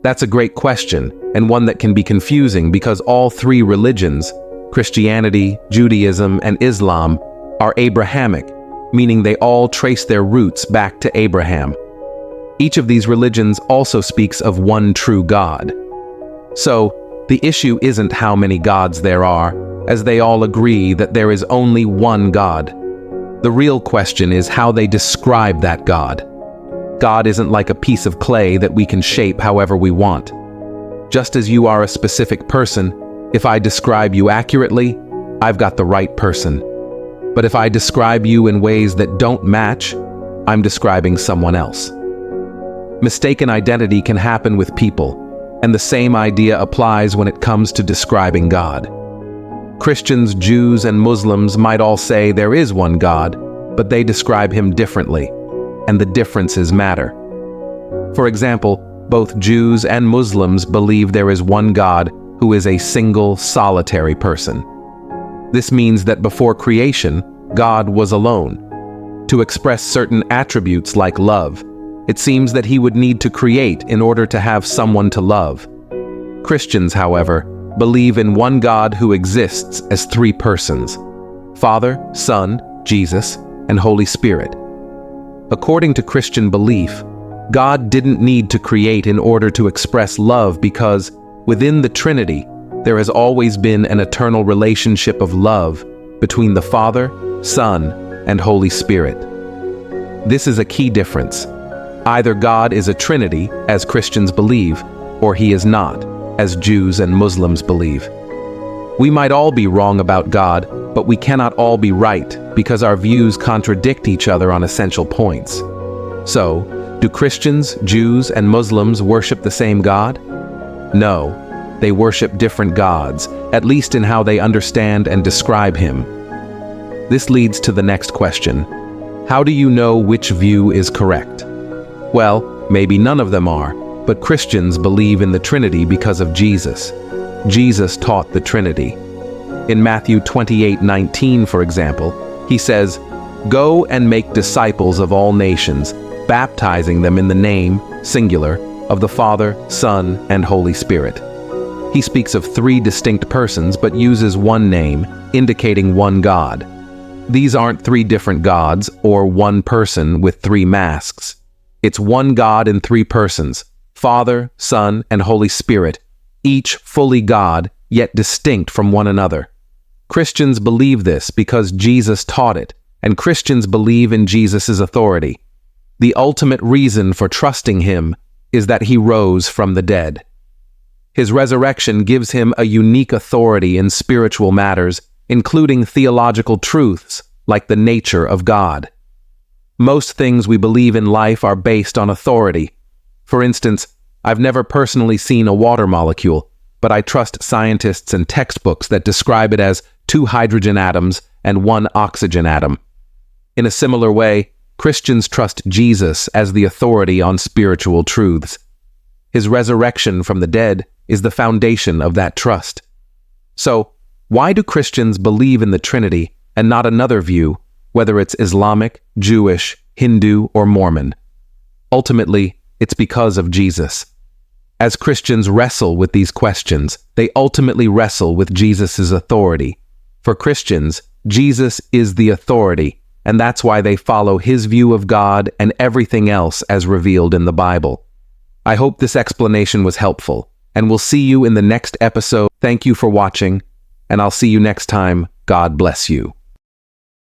That's a great question, and one that can be confusing because all three religions, Christianity, Judaism, and Islam, are Abrahamic, meaning they all trace their roots back to Abraham. Each of these religions also speaks of one true God. So, the issue isn't how many gods there are, as they all agree that there is only one God. The real question is how they describe that God. God isn't like a piece of clay that we can shape however we want. Just as you are a specific person, if I describe you accurately, I've got the right person. But if I describe you in ways that don't match, I'm describing someone else. Mistaken identity can happen with people, and the same idea applies when it comes to describing God. Christians, Jews, and Muslims might all say there is one God, but they describe him differently, and the differences matter. For example, both Jews and Muslims believe there is one God who is a single, solitary person. This means that before creation, God was alone. To express certain attributes like love, it seems that he would need to create in order to have someone to love. Christians, however, believe in one God who exists as three persons: Father, Son, Jesus, and Holy Spirit. According to Christian belief, God didn't need to create in order to express love because, within the Trinity, there has always been an eternal relationship of love between the Father, Son, and Holy Spirit. This is a key difference. Either God is a Trinity, as Christians believe, or he is not, as Jews and Muslims believe. We might all be wrong about God, but we cannot all be right because our views contradict each other on essential points. So, do Christians, Jews, and Muslims worship the same God? No, they worship different gods, at least in how they understand and describe him. This leads to the next question. How do you know which view is correct? Well, maybe none of them are, but Christians believe in the Trinity because of Jesus. Jesus taught the Trinity. In Matthew 28:19, for example, he says, "Go and make disciples of all nations, baptizing them in the name, singular, of the Father, Son, and Holy Spirit." He speaks of three distinct persons but uses one name, indicating one God. These aren't three different gods or one person with three masks. It's one God in three persons, Father, Son, and Holy Spirit, each fully God, yet distinct from one another. Christians believe this because Jesus taught it, and Christians believe in Jesus' authority. The ultimate reason for trusting him is that he rose from the dead. His resurrection gives him a unique authority in spiritual matters, including theological truths like the nature of God. Most things we believe in life are based on authority. For instance, I've never personally seen a water molecule, but I trust scientists and textbooks that describe it as 2 hydrogen atoms and 1 oxygen atom. In a similar way, Christians trust Jesus as the authority on spiritual truths. His resurrection from the dead is the foundation of that trust. So, why do Christians believe in the Trinity and not another view, whether it's Islamic, Jewish, Hindu, or Mormon? Ultimately, it's because of Jesus. As Christians wrestle with these questions, they ultimately wrestle with Jesus' authority. For Christians, Jesus is the authority, and that's why they follow his view of God and everything else as revealed in the Bible. I hope this explanation was helpful, and we'll see you in the next episode. Thank you for watching, and I'll see you next time. God bless you.